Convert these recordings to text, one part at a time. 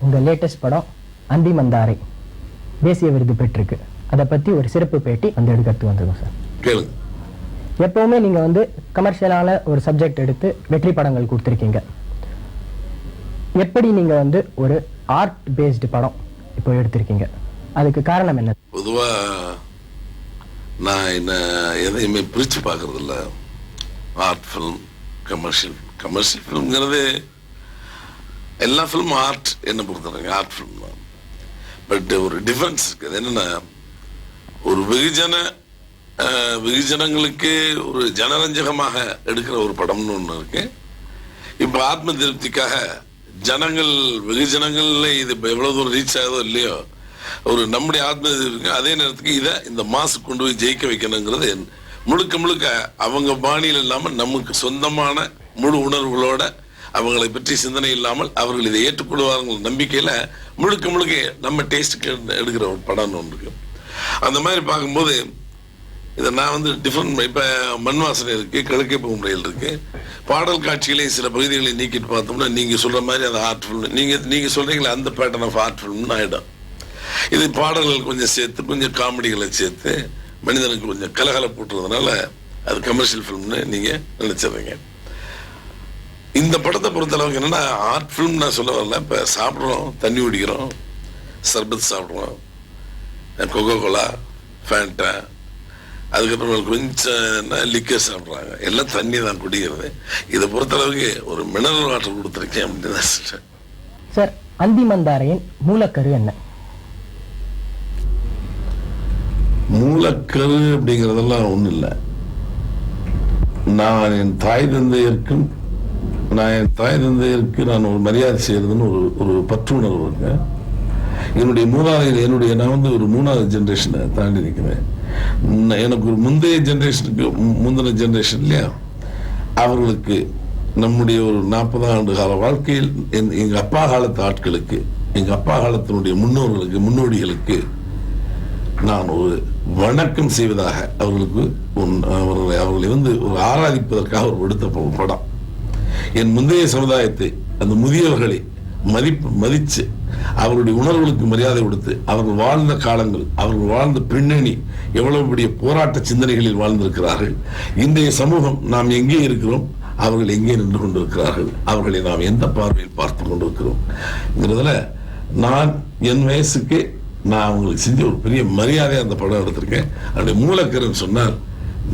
உங்கள் லேட்டஸ்ட் படம் அந்தி மந்தாரை தேசிய விருது பெற்றிருக்கு. அதை பற்றி ஒரு சிறப்பு பேட்டி வந்து எடுக்கிறதுக்கு வந்துருக்கோம் சார். கேளுங்க. எப்பவுமே நீங்கள் வந்து கமர்ஷியலான ஒரு சப்ஜெக்ட் எடுத்து வெற்றி படங்கள் கொடுத்துருக்கீங்க. எப்படி நீங்கள் வந்து ஒரு ஆர்ட் பேஸ்டு படம் இப்போ எடுத்திருக்கீங்க, அதுக்கு காரணம் என்ன? பொதுவாக நான் என்ன எதையுமே பிரித்து பார்க்கறது இல்லை. ஆர்ட் ஃபிலிம், கமர்ஷியல் ஃபிலிம்ங்கிறது எல்லா ஃபிலிமும் ஆர்ட் என்ன பொறுத்தவரைக்கும் ஆர்ட் ஃபிலிம் தான். பட் ஒரு டிஃப்ரென்ஸ் இருக்குது. என்னென்னா ஒரு வெகுஜனங்களுக்கு ஒரு ஜனரஞ்சகமாக எடுக்கிற ஒரு படம்னு ஒன்று இருக்கு. இப்போ ஆத்ம திருப்திக்காக வெகுஜனங்கள்ல இது இப்போ எவ்வளோ தூரம் ரீச் ஆகுதோ இல்லையோ, ஒரு நம்முடைய ஆத்ம திருப்திக்கு அதே நேரத்துக்கு இதை இந்த மாசு கொண்டு போய் ஜெயிக்க வைக்கணுங்கிறது முழுக்க அவங்க பாணியில் இல்லாமல் நமக்கு சொந்தமான முழு உணர்வுகளோட அவங்களை பற்றி சிந்தனை இல்லாமல் அவர்கள் இதை ஏற்றுக்கொள்வார்கள் நம்பிக்கையில் முழுக்க நம்ம டேஸ்ட்டுக்கு எடுக்கிற ஒரு படம்னு ஒன்று இருக்கு. அந்த மாதிரி பார்க்கும்போது இதை நான் வந்து டிஃப்ரெண்ட். இப்போ மண் வாசனை இருக்குது, கிழக்கே பூமுறையில் இருக்குது. பாடல் காட்சிகளையும் சில பகுதிகளை நீக்கிட்டு பார்த்தோம்னா நீங்கள் சொல்கிற மாதிரி அந்த ஆர்ட் ஃபிலிம் நீங்கள் சொல்கிறீங்களே அந்த பேட்டர்ன் ஆஃப் ஆர்ட் ஃபிலிம்னு ஆகிடும். இது பாடல்கள் கொஞ்சம் சேர்த்து கொஞ்சம் காமெடிகளை சேர்த்து மனிதனுக்கு கொஞ்சம் கலகலை போட்டுறதுனால அது கமர்ஷியல் ஃபிலிம்னு நீங்கள் நினச்சிடுறீங்க. இந்த படத்தை பொறுத்தளவுக்கு என்னென்னா ஆர்ட் ஃபிலிம் நான் சொல்ல வரல. இப்போ சாப்பிட்றோம், தண்ணி குடிக்கிறோம், சர்பத் சாப்பிட்றோம், கொக்கோ கோலா, ஃபேண்டா, அதுக்கப்புறம் கொஞ்சம் லிக்கர் சாப்பிட்றாங்க. எல்லாம் தண்ணி தான் குடிக்கிறது. இதை பொறுத்தளவுக்கு ஒரு மினரல் வாட்டர் கொடுத்துருக்கேன் அப்படின்னு தான் சொல்கிறேன். சார், அந்தி மந்தாரையின் மூலக்கரு என்ன? மூலக்கரு அப்படிங்கிறதெல்லாம் ஒன்றும் இல்லை. நான் என் தாய் தந்தையருக்கு நான் ஒரு மரியாதை செய்யறதுன்னு ஒரு பற்று உணர்வு இருக்கு. என்னுடைய மூதாதையர் நான் வந்து ஒரு 3வது ஜென்ரேஷனை தாண்டி நிற்கிறேன். எனக்கு ஒரு முந்தைய ஜென்ரேஷனுக்கு முந்தின ஜென்ரேஷன் இல்லையா, அவர்களுக்கு நம்முடைய ஒரு 40 ஆண்டு கால வாழ்க்கையில் எங்கள் அப்பா காலத்து ஆட்களுக்கு, எங்கள் அப்பா காலத்தினுடைய முன்னோடிகளுக்கு நான் ஒரு வணக்கம் செய்வதாக அவர்களை வந்து ஒரு ஆராதிப்பதற்காக ஒரு எடுத்த படம். என் முந்தைய சமுதாயத்தை, அந்த முதியவர்களை மதிச்சு அவருடைய உணர்வுகளுக்கு மரியாதை கொடுத்து அவர்கள் வாழ்ந்த காலங்கள், அவர்கள் வாழ்ந்த பின்னணி, எவ்வளவு பெரிய போராட்ட சிந்தனைகளில் வாழ்ந்திருக்கிறார்கள். இன்றைய சமூகம் நாம் எங்கே இருக்கிறோம், அவர்கள் எங்கே நின்று கொண்டிருக்கிறார்கள், அவர்களை நாம் எந்த பார்வையில் பார்த்து கொண்டிருக்கிறோம். நான் என் வயசுக்கு நான் அவங்களுக்கு செஞ்ச ஒரு பெரிய மரியாதையை அந்த படம் எடுத்திருக்கேன். அவருடைய மூலக்கருன்னு சொன்னால்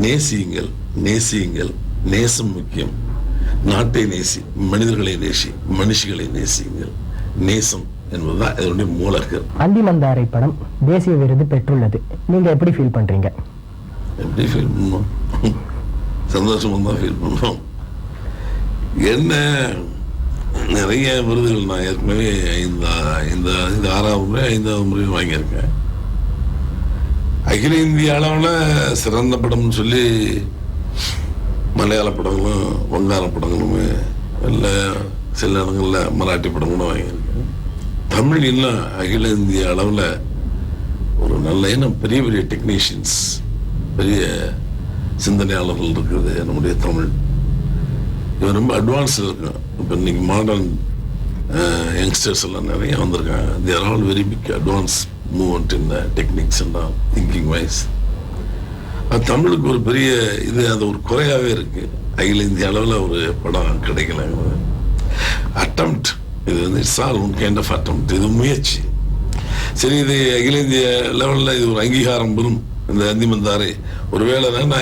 நேசியுங்கள், நேசம் முக்கியம், நாட்டை நேசி, மனிதர்களை நேசி, மனுஷிகளை நேசியுங்கள். நேசம் என்பதுதான் இதனுடைய மூலக்கரு. அந்தி மந்தாரை படம் தேசிய விருது பெற்றுள்ளது. நீங்க எப்படி ஃபீல் பண்றீங்க? எப்படி ஃபீல் பண்ணுவோம்? சந்தோஷமா தான் ஃபீல் பண்ணுவோம். என்ன நிறைய விருதுகள் நான் ஏற்கனவே இந்த 6வது முறை 5வது முறை வாங்கியிருக்கேன். அகில இந்திய அளவில் சிறந்த படம்னு சொல்லி மலையாள படங்களும் வங்காள படங்களும் இல்லை, சில இடங்களில் மராட்டி படங்களும் வாங்கியிருக்கேன். தமிழ் இன்னும் அகில இந்திய அளவில் ஒரு நல்ல பெரிய பெரிய டெக்னீஷியன்ஸ், பெரிய சிந்தனையாளர்கள் இருக்கிறது நம்முடைய தமிழ். இவன் ரொம்ப அட்வான்ஸில் இருக்கும். இப்போ இன்னைக்கு மாடர்ன் யங்ஸ்டர்ஸ் எல்லாம் நிறைய வந்திருக்காங்க. They're all very big advance movement in techniques and thinking wise. தமிழுக்கு ஒரு பெரிய அது ஒரு குறையாகவே இருக்கு. அகில இந்திய அளவில் ஒரு படம் கிடைக்கல. அட்டம்ப்ட் இது வந்து it's all one kind of attempt. இது முயற்சி. சரி, இது அகில இந்திய லெவலில் இது ஒரு அங்கீகாரம் பெறும். இந்த அந்தி மந்தாரை ஒருவேளை நான்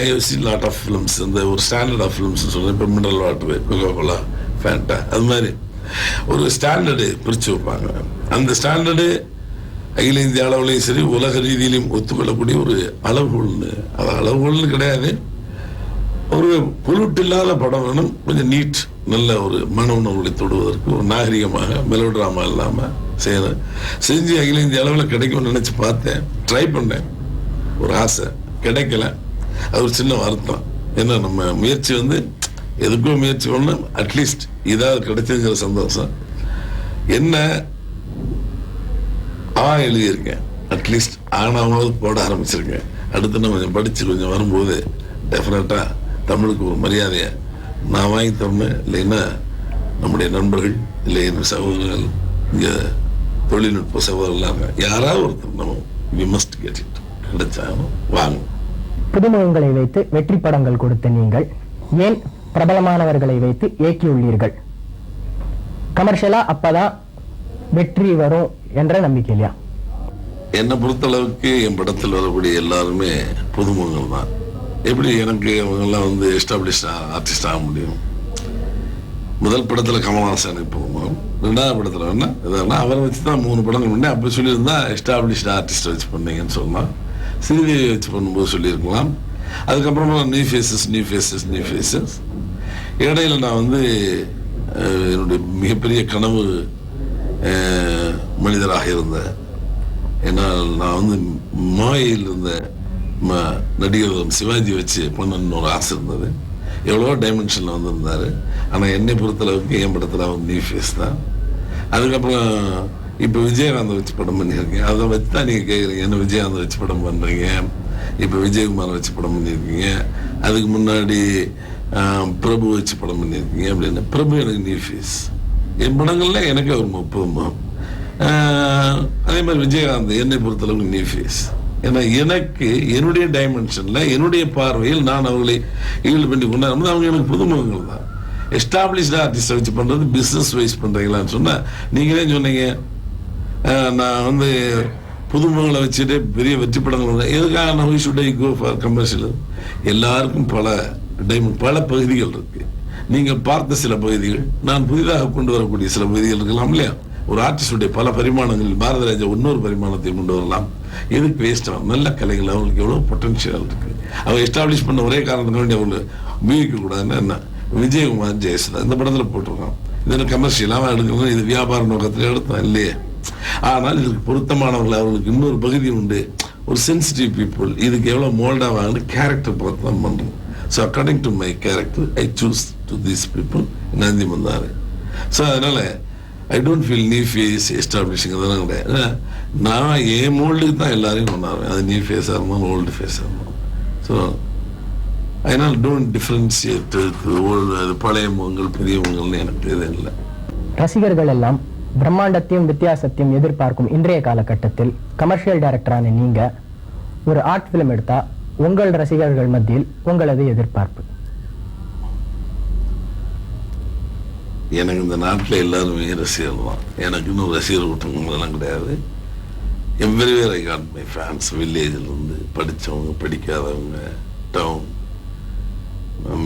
லாட் ஆஃப் ஃபிலிம்ஸ், இந்த ஒரு ஸ்டாண்டர்ட் ஆஃப் ஃபிலிம்ஸ் சொல்கிறேன். இப்போ mineral water, Coca Cola, Fanta, அது மாதிரி ஒரு ஸ்டாண்டர்டு பிரித்து வைப்பாங்க. அந்த ஸ்டாண்டர்டு அகில இந்திய அளவுலையும் சரி உலக ரீதியிலையும் ஒத்துக்கொள்ளக்கூடிய ஒரு அளவுகோல்னு, அது அளவுகோல்னு கிடையாது, ஒரு பொருட்டு இல்லாத படம் வேணும். கொஞ்சம் நீட், நல்ல ஒரு மன உணர்வுகளை தொடுவதற்கு ஒரு நாகரிகமாக மெலோட்ராமா இல்லாமல் செஞ்சு அகில இந்திய அளவில் கிடைக்கும்னு நினச்சி பார்த்தேன், ட்ரை பண்ணேன். ஒரு ஆசை கிடைக்கல. அது ஒரு சின்ன வருத்தம். ஏன்னா நம்ம முயற்சி வந்து எதுக்கும் முயற்சி பண்ணணும், அட்லீஸ்ட் இதாவது கிடைச்சதுங்கிற சந்தோஷம். என்ன எழுதியிருக்கேன், அட்லீஸ்ட் ஆனாவது போட ஆரம்பிச்சிருக்கேன். அடுத்து நான் கொஞ்சம் படித்து கொஞ்சம் வரும்போது டெஃபினட்டாக தமிழுக்கு ஒரு மரியாதையை நான் வாங்கி தரணும். இல்லைன்னா நம்முடைய நண்பர்கள் இல்லை என் சகோதரர்கள் இங்கே தொழில்நுட்ப சகோதரர்கள் யாராவது ஒருத்தர் நம்ம வி மஸ்ட் கெட் இட் கிடைச்சாலும் வாங்க. புதுமுகங்களை வைத்து வெற்றி படங்கள் கொடுத்த நீங்கள் ஏன் பிரபலமானவர்களை வைத்து இயக்கியுள்ளீர்கள்? கமர்ஷியலா அப்பதான் வெற்றி வரும் என்ற நம்பிக்கை இல்லையா? என்னை பொறுத்தளவுக்கு என் படத்தில் வரக்கூடிய எல்லாருமே புதுமுகங்கள் தான். எப்படி எனக்கு அவங்கெல்லாம் வந்து எஸ்டாப்ளிஷ் ஆர்டிஸ்ட் ஆக முடியும்? முதல் படத்துல கமல்ஹாசனுக்கு புதுமுகம், 2வது படத்துல வேணா அவரை வச்சு தான் 3 படங்கள் பண்ணேன். அப்படி சொல்லியிருந்தா எஸ்டாப்ளிஷ்ட் ஆர்டிஸ்ட் வச்சு பண்ணீங்கன்னு சொல்லலாம். ஸ்ரீதேவி வச்சு பண்ணும்போது சொல்லியிருக்கலாம். அதுக்கப்புறமா நியூ ஃபேஸஸ். இடையில நான் வந்து என்னுடைய மிகப்பெரிய கனவு மனிதராக இருந்தேன். ஏன்னா நான் வந்து மாயில் இருந்த நடிகர் சிவாஜி வச்சு பண்ணணும்னு ஒரு ஆசை இருந்தது. எவ்வளவோ டைமென்ஷன்ல வந்திருந்தாரு. ஆனா என்னை பொறுத்தளவுக்கு என் படத்துல அவர் நியூ ஃபேஸ் தான். அதுக்கப்புறம் இப்ப விஜயகாந்த் வச்சு படம் பண்ணியிருக்கீங்க. அதை வச்சு தான் நீங்க கேக்குறீங்க, என்ன விஜயகாந்த் வச்சு படம் பண்றீங்க, இப்ப விஜயகுமார் வச்சு படம் பண்ணியிருக்கீங்க, அதுக்கு முன்னாடி பிரபு வச்சு படம் பண்ணியிருக்கீங்க அப்படின்னு. பிரபு எனக்கு நியூ ஃபேஸ். என் படங்கள்ல எனக்கு ஒரு 30 முகம். அதே மாதிரி விஜயகாந்த் என்னை பொறுத்தளவுக்கு நியூ ஃபேஸ். ஏன்னா எனக்கு என்னுடைய டைமென்ஷன்ல என்னுடைய பார்வையில் நான் அவர்களை ஈடு பண்ணி கொண்டாடும்போது அவங்க எனக்கு புதுமுகங்கள் தான். எஸ்டாப்ளிஷ்டு ஆர்டிஸ்டை வச்சு பண்றது பிசினஸ் வைஸ் பண்றீங்களான்னு சொன்னா நீங்களே சொன்னீங்க. நான் வந்து புதுமுகங்களை வச்சுட்டு பெரிய வெற்றி படங்கள் எதுக்காக நான் should I go for commercial? எல்லாருக்கும் பல பகுதிகள் இருக்கு. நீங்கள் பார்த்த சில பகுதிகள், நான் புதிதாக கொண்டு வரக்கூடிய சில பகுதிகள் இருக்கலாம் இல்லையா? ஒரு ஆர்டிஸ்டுடைய பல பரிமாணங்கள், பாரதிராஜா இன்னொரு பரிமாணத்தை கொண்டு வரலாம். எதுக்கு வேஸ்ட் ஆகும்? நல்ல கலைகள் அவங்களுக்கு எவ்வளவு பொட்டன்ஷியல் இருக்கு. அவங்க எஸ்டாப்ளிஷ் பண்ண ஒரே காரணத்துக்கு அவங்க உபயோகிக்க கூடாதுன்னு என்ன விஜயகுமார் ஜெயசுதா இந்த படத்துல போட்டிருக்கான். இது கமர்ஷியலாக எடுக்கணும், இது வியாபார நோக்கத்தில் எடுத்தோம் இல்லையே. ஆனால் இதுக்கு பொருத்தமானவர்கள் அவர்களுக்கு இன்னொரு பகுதி உண்டு. ஒரு சென்சிட்டிவ் பீப்புள் இதுக்கு எவ்வளவு மோல்டாவாங்கன்னு கேரக்டர் பார்த்து தான் பண்றோம். So according to my character I choose to these people நந்தி வந்தாரு. ஸோ அதனால I don't feel new face establishing அதெல்லாம் கிடையாது. நான் என் மோல்டுக்கு தான் எல்லாரையும் கொண்டாடுவேன். அது நியூ ஃபேஸாக இருந்தாலும் ஓல்டு ஃபேஸாக இருந்தாலும். ஸோ அதனால் டோன்ட் டிஃபரன்ஷியேட் ஓல்டு பழைய முகங்கள் புதிய முகங்கள்னு எனக்கு எதுவும் இல்லை. ரசிகர்கள் எல்லாம் பிரம்மாண்டத்தையும் வித்தியாசத்தையும் எதிர்பார்க்கும் இன்றைய காலகட்டத்தில் கமர்ஷியல் டைரக்டரான நீங்க ஒரு ஆர்ட் பிலிம் எடுத்தா உங்கள் ரசிகர்கள் மத்தியில் உங்களது எதிர்பார்ப்பு? எனக்கு இந்த நாட்டில் எல்லாருமே ரசிகர்கள் தான். எனக்கு இன்னும் ரசிகர் கூட்டங்கள்லாம் கிடையாது. Everywhere I got my fans. வில்லேஜில் இருந்து படித்தவங்க, படிக்காதவங்க, டவுன்,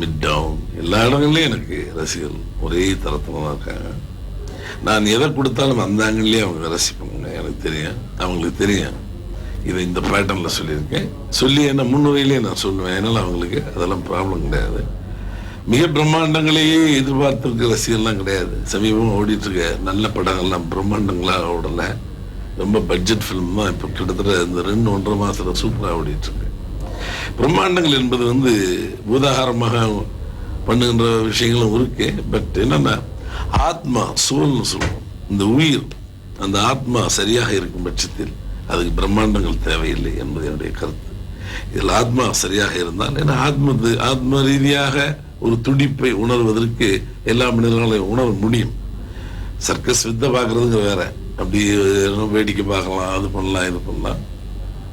மிட் டவுன், எல்லா இடங்கள்லையும் எனக்கு ரசிகர்கள் ஒரே தரத்தில் தான் இருக்காங்க. நான் எதை கொடுத்தாலும் அந்த ஆங்கிள்லேயே அவங்க ரசிப்பாங்க. எனக்கு தெரியும், அவங்களுக்கு தெரியும். இதை இந்த பேட்டர்னில் சொல்லியிருக்கேன். சொல்லி என்ன முன்னுரையிலேயே நான் சொல்லுவேன். அதனால் அவங்களுக்கு அதெல்லாம் ப்ராப்ளம் கிடையாது. மிக பிரம்மாண்டங்களையே எதிர்பார்த்துருக்க ரசிகர்லாம் கிடையாது. சமீபமாக ஓடிட்டுருக்க நல்ல படங்கள்லாம் பிரம்மாண்டங்களாக ஓடலை. ரொம்ப பட்ஜெட் ஃபிலிம் தான் இப்போ கிட்டத்தட்ட இந்த 2-1.5 மாதத்தில் சூப்பராக ஓடிட்டுருக்கு. பிரம்மாண்டங்கள் என்பது வந்து பூதாகாரமாக பண்ணுகின்ற விஷயங்களும் இருக்கு. பட் என்னன்னா ஆத்மா, சோல்னு சொல்லுவோம். இந்த உயிர், அந்த ஆத்மா சரியாக இருக்கும் பட்சத்தில் அதுக்கு பிரம்மாண்டங்கள் தேவையில்லை என்பது என்னுடைய கருத்து. இதில் ஆத்மா சரியாக இருந்தால், ஏன்னா ஆத்ம ரீதியாக ஒரு துடிப்பை உணர்வதற்கு எல்லா மனிதர்களையும் உணர முடியும். சர்க்கஸ் வித்தை பார்க்கறதுங்க வேற, அப்படி வேடிக்கை பார்க்கலாம், அது பண்ணலாம், இது பண்ணலாம்.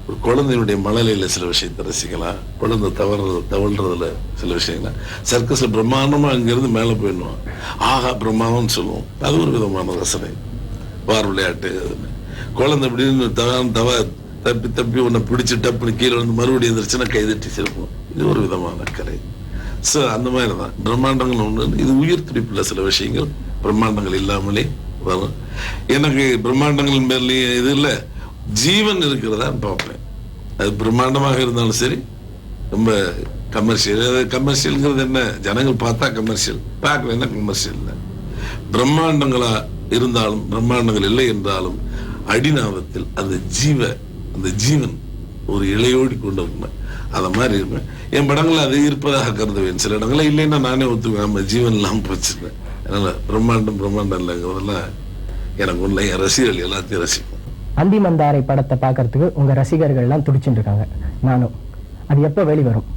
ஒரு குழந்தையினுடைய மழலையில சில விஷயத்தை ரசிக்கலாம், குழந்தை தவழ்றதுல சில விஷயங்கள். சர்க்கஸ்ல பிரம்மாண்டமா அங்கிருந்து மேலே போயிடுவோம், ஆகா பிரம்மாண்டம்னு சொல்லுவோம். அது ஒரு விதமான ரசனை. வார் விளையாட்டு, குழந்தை அப்படின்னு தப்பி தப்பி உன்னை பிடிச்சி டப்புன்னு கீழே வந்து மறுபடியும் எந்திரிச்சுன்னா கைதட்டி சிரிப்போம். இது ஒரு விதமான கலை. ஸோ அந்த மாதிரி தான் பிரம்மாண்டங்கள் ஒன்று. இது உயிர் துடிப்புல சில விஷயங்கள் பிரம்மாண்டங்கள் இல்லாமலே வரும். எனக்கு பிரம்மாண்டங்கள் மேலேயே இது இல்லை, ஜீவன் இருக்கிறதா பார்ப்பேன். அது பிரம்மாண்டமாக இருந்தாலும் சரி, ரொம்ப கமர்ஷியல்ங்கிறது என்ன, ஜனங்கள் பார்த்தா கமர்ஷியல், பார்க்கலன்னா கமர்ஷியல் இல்லை. பிரம்மாண்டங்களா இருந்தாலும் பிரம்மாண்டங்கள் இல்லை என்றாலும் அடிநாதத்தில் அந்த ஜீவன் ஒரு இலையோடி கொண்டு இருக்கணும். அதை மாதிரி இருப்பேன். என் படங்கள் அது இருப்பதாக கருதுவேன். சில இடங்கள்ல இல்லைன்னா நானே ஒத்துக்குவேன், நம்ம ஜீவன் இல்லாமல் போச்சுருக்கேன். அதனால பிரம்மாண்டம் இல்லைங்கிறதெல்லாம் எனக்கு ஒன்றும் என் ரசிகர்கள் எல்லாத்தையும் ரசிப்போம். அந்தி மந்தாரை படத்தை பார்க்கறதுக்கு உங்க ரசிகர்கள் எல்லாம் துடிச்சுட்டு இருக்காங்க. நானும், அது எப்போ வெளிவரும்?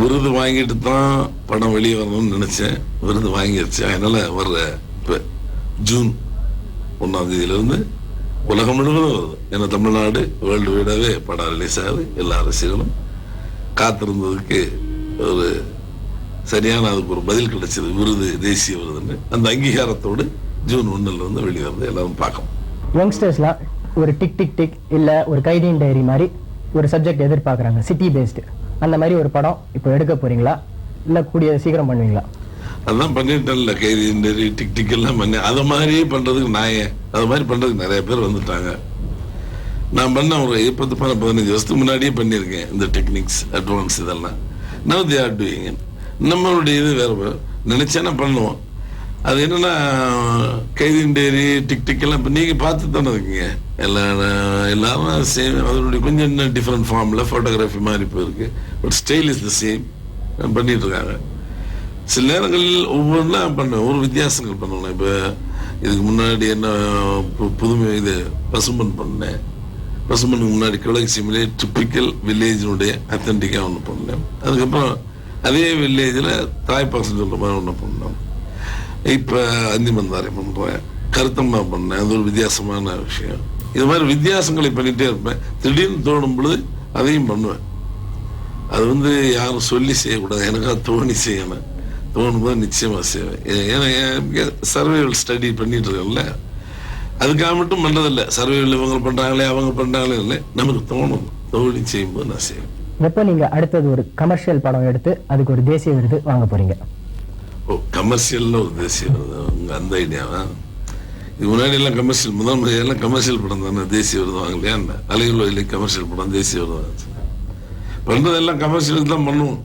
விருது வாங்கிட்டு தான் படம் வெளியே வரணும்னு நினைச்சேன். விருது வாங்கிடுச்சு. அதனால வர்ற இப்போ ஜூன் 1ஆம் தேதியிலிருந்து உலகம் முழுவதும் வருது. ஏன்னா தமிழ்நாடு வேர்ல்டு வைடாவே படம் ரிலீஸ் ஆகுது. எல்லா ரசிகர்களும் காத்திருந்ததுக்கு ஒரு சரியான அதுக்கு ஒரு பதில் கிடைச்சது. விருது தேசிய விருதுன்னு அந்த அங்கீகாரத்தோடு ஜூன் 1 வெளிவருது. எல்லாரும் பார்க்கணும். யங்ஸ்டர்ஸ்லாம் ஒரு டிக் டிக் டிக் இல்லை ஒரு கைதியின் டைரி மாதிரி ஒரு சப்ஜெக்ட் எதிர்பார்க்குறாங்க, சிட்டி பேஸ்டு. அந்த மாதிரி ஒரு படம் இப்போ எடுக்க போறீங்களா இல்லை கூடிய சீக்கிரம் பண்ணுவீங்களா? அதான் பண்ணிட்டேன்ல, கைதியின் டைரி டிக் டிக் எல்லாம் பண்ணி அதை மாதிரியே பண்றதுக்கு அது மாதிரி பண்றதுக்கு நிறைய பேர் வந்துட்டாங்க. நான் பண்ண ஒரு 10-15 வருஷத்துக்கு முன்னாடியே பண்ணியிருக்கேன் இந்த டெக்னிக்ஸ் அட்வான்ஸ் இதெல்லாம். Now they are doing. நம்மளுடைய இது வேற நினைச்சேன்னா பண்ணுவோம். அது என்னன்னா கைதியின் டைரி டிக் டிக் எல்லாம் இப்போ நீங்கள் பார்த்து தானே இருக்கீங்க. எல்லாரும் சேம், அதனுடைய கொஞ்சம் இன்னும் டிஃப்ரெண்ட் ஃபார்மில் ஃபோட்டோகிராஃபி மாதிரி போயிருக்கு. But style is the same பண்ணிட்டு இருக்காங்க. சில நேரங்களில் ஒவ்வொன்றா பண்ணுவேன், ஒரு வித்தியாசங்கள் பண்ணுவேன். இப்போ இதுக்கு முன்னாடி என்ன புதுமை இது பசும்பன் பண்ணேன். பசும்பனுக்கு முன்னாடி கிழக்கு டிப்பிக்கல் வில்லேஜினுடைய அத்தன்டிக்காக ஒன்று பண்ணேன். அதுக்கப்புறம் அதே வில்லேஜில் தாய்ப்பாசம் சொல்கிற மாதிரி ஒன்று பண்ணோம். இப்போ அந்திமந்தாரை பண்ணுறேன், கருத்தம்மா பண்ணேன். அது ஒரு வித்தியாசமான விஷயம். இது மாதிரி வித்தியாசங்களை பண்ணிகிட்டே இருப்பேன். திடீர்னு தோணும் பொழுது அதையும் பண்ணுவேன். அது யாரும் சொல்லி செய்யக்கூடாது, எனக்காக தோணி செய்யணும். தோணும்போது நிச்சயமாக செய்வேன். ஏன்னா சர்வைவல் ஸ்டடி பண்ணிட்டு இருக்கேன்ல, அதுக்காக மட்டும் பண்ணுறதில்லை. சர்வைவல் இவங்க பண்ணுறாங்களே அவங்க பண்ணுறாங்களே இல்லை, நமக்கு தோணும், தோணி செய்யும்போது நான் செய்வேன். எப்போ நீங்கள் அடுத்தது ஒரு கமர்ஷியல் படம் எடுத்து அதுக்கு ஒரு தேசிய விருது வாங்க போறீங்க? ஓ, கமர்ஷியல்னு ஒரு தேசிய விருது, உங்கள் அந்த ஐடியாவா? இது முன்னாடி எல்லாம் கமர்ஷியல், முதல் முறையெல்லாம் கமர்ஷியல் படம் தானே தேசிய விருது வாங்கலையா? அந்த அலைகள் வயலி கமர்ஷியல் படம் தேசிய விருது வாங்க. பண்ணுறதெல்லாம் கமர்ஷியலுக்கு தான் பண்ணுவோம்.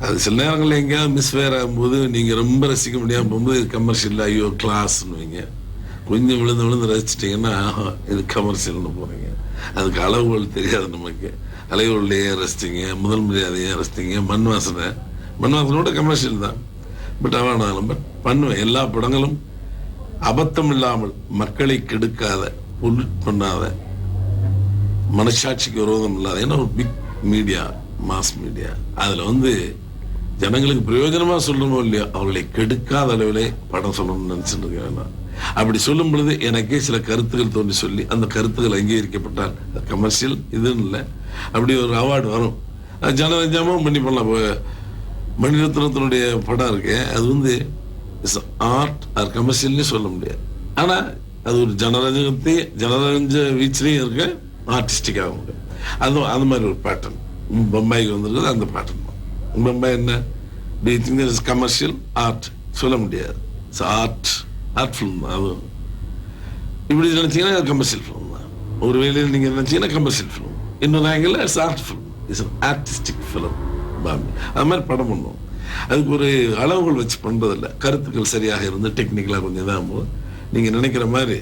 அது சில நேரங்களில் எங்கேயாவது மிஸ் வேர் ஆகும்போது நீங்கள் ரொம்ப ரசிக்க முடியாமல் போகும்போது இது கமர்ஷியல், ஐயோ கிளாஸ்ன்னு வைங்க. கொஞ்சம் விழுந்து ரசிச்சிட்டிங்கன்னா இது கமர்ஷியல்னு போகிறீங்க. அதுக்கு அளவுகள் தெரியாது நமக்கு. அலைவுகள்லையே ரசிச்சிங்க, முதல் மரியாதையே ரசிச்சிங்க, மண் வாசனோட கமர்ஷியல் தான். பட் பட் பண்ணுவேன். எல்லா படங்களும் அபத்தம் இல்லாமல், மக்களை கெடுக்காத, பண்ணாத, மனசாட்சிக்கு விரோதம் இல்லாத. ஏன்னா ஒரு பிக் மீடியா, மாஸ் மீடியா, அதில் ஜனங்களுக்கு பிரயோஜனமா சொல்லணுமோ இல்லையோ, அவர்களை கெடுக்காத அளவிலே படம் சொல்லணும்னு நினைச்சிட்டு இருக்கேன். அப்படி சொல்லும் பொழுது எனக்கே சில கருத்துக்கள் தோன்றி சொல்லி அந்த கருத்துக்கள் அங்கீகரிக்கப்பட்டால் கமர்ஷியல் இதுன்னு இல்லை, அப்படி ஒரு அவார்டு வரும். ஜனரஞ்சமும் பண்ணி பண்ணலாம். மணிரத்னத்தினுடைய படம் இருக்கு, அது ஆர்ட் ஆர் கமர்ஷியல்னு சொல்ல முடியாது. ஆனா அது ஒரு ஜனரஞ்ச வீச்சிலையும் இருக்கு, ஆர்டிஸ்டிக்காகவும் இருக்கு. அதுவும் அந்த மாதிரி ஒரு பேட்டர்ன் பம்பாய்க்கு வந்திருக்குது. அந்த பேட்டர்ன் பம்பாய் என்ன கமர்ஷியல் ஆர்ட் சொல்ல முடியாது. ஆர்ட் ஃபிலிம் தான். அது இப்படி நினைச்சீங்கன்னா கமர்ஷியல் ஃபிலிம் தான். ஒரு வேலையில் நீங்க நினைச்சீங்கன்னா கமர்ஷியல் ஃபிலிம், இன்னொரு angle it's art film, it's artistic film. அது மாதிரி படம் பண்ணுவோம். அதுக்கு ஒரு அளவுகள் வச்சு பண்றதில்லை. கருத்துக்கள் சரியாக இருந்து டெக்னிக்கலாக கொஞ்சம் இதாக போது நீங்க நினைக்கிற மாதிரி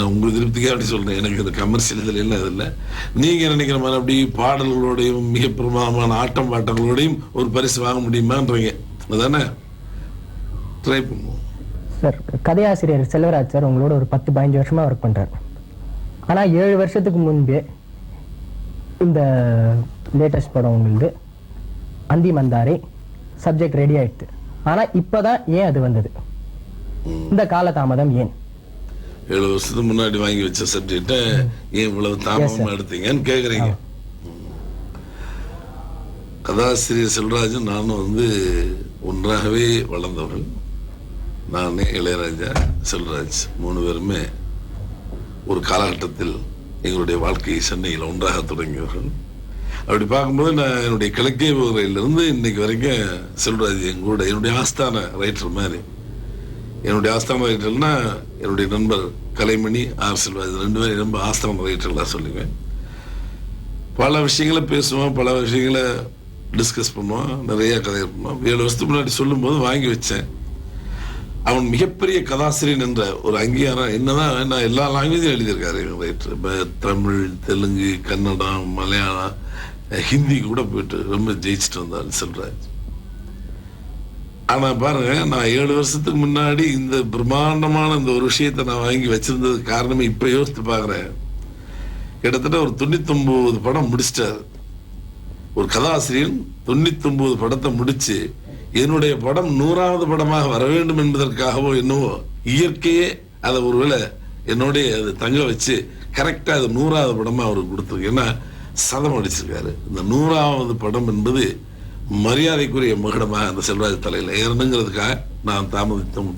உங்களுக்கு திருப்திக்கே அப்படி சொல்றேன். எனக்கு இந்த கமர்ஷியல் இதில் இல்லை, அதில்லை. நீங்க நினைக்கிற மாதிரி அப்படி பாடல்களோடையும் மிக பிரமாதமான ஆட்டம் பாட்டங்களோடையும் ஒரு பரிசு வாங்க முடியுமான்றீங்க. அதானே ட்ரை பண்ணுவோம். சார், கதையாசிரியர் செல்வராஜ் சார் உங்களோட ஒரு 10-15 வருஷமா ஒர்க் பண்றாரு. ஆனா 7 வருஷத்துக்கு முன்பே இந்த லேட்டஸ்ட் படம் உங்களுக்கு அந்தி மந்தாரை சப்ஜெக்ட் ரெடி ஆயிடுது. ஆனா இப்பதான் ஏன் அது வந்தது? இந்த காலதாமதம் ஏன்? 7 வருஷத்துக்கு முன்னாடி வாங்கி வச்ச சப்ஜெக்ட ஏன் இவ்வளவு தாமதமா எடுத்தீங்கன்னு கேக்குறீங்க. கதாசிரியர் செல்வராஜன் நானும் ஒன்றாகவே வளர்ந்தவர்கள். நானே, இளையராஜா, செல்வராஜ் 3 பேருமே ஒரு காலகட்டத்தில் எங்களுடைய வாழ்க்கையை சென்னையில் ஒன்றாக தொடங்கியவர்கள். அப்படி பார்க்கும்போது நான் என்னுடைய கிழக்கே வகையிலிருந்து இன்னைக்கு வரைக்கும் செல்வராஜ் எங்களோட என்னுடைய ஆஸ்தான ரைட்டர் மாதிரி. என்னுடைய ஆஸ்தான ரைட்டர்னா என்னுடைய நண்பர் கலைமணி, ஆர் செல்வராஜ் 2 பேரும் ரொம்ப ஆஸ்தான ரைட்டர்களாக சொல்லுவேன். பல விஷயங்களை பேசுவோம், பல விஷயங்களை டிஸ்கஸ் பண்ணுவோம், நிறைய கதை பண்ணுவோம். 7 வருஷத்துக்கு முன்னாடி சொல்லும் போது வாங்கி வச்சேன். அவன் மிகப்பெரிய கதாசிரியன் என்ற ஒரு அங்கீகாரம். என்னதான் நான் எல்லா லாங்குவேஜும் எழுதியிருக்காரு ரைட்டர். இப்போ தமிழ், தெலுங்கு, கன்னடம், மலையாளம், ஹிந்தி கூட போயிட்டு ரொம்ப ஜெயிச்சுட்டு வந்தார் செல்வராஜ். ஆனா பாருங்க, நான் 7 வருஷத்துக்கு முன்னாடி இந்த பிரம்மாண்டமான இந்த ஒரு விஷயத்தை நான் வாங்கி வச்சிருந்தது காரணமே இப்ப யோசித்து பாக்குறேன். கிட்டத்தட்ட ஒரு 99 படம் முடிச்சிட்டாரு. ஒரு கதாசிரியன் 99 படத்தை முடிச்சு என்னுடைய படம் 100வது படமாக வர வேண்டும் என்பதற்காகவோ என்னவோ இயற்கையே அதை ஒருவேளை என்னோடய அது தங்க வச்சு கரெக்டாக அது 100வது படமாக அவருக்கு கொடுத்துருக்கு. ஏன்னா சதம் அடிச்சிருக்காரு. இந்த 100வது படம் என்பது மரியாதைக்குரிய மகுடமாக அந்த செல்வராஜ் தலையில் ஏறணுங்கிறதுக்காக நான்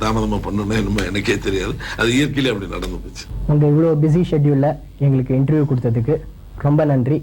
தாமதமாக பண்ணணும் என்னமோ எனக்கே தெரியாது. அது இயற்கையிலே அப்படி நடந்து போச்சு. உங்கள் இவ்வளோ பிஸி ஷெட்யூலில் எங்களுக்கு இன்டர்வியூ கொடுத்ததுக்கு ரொம்ப நன்றி.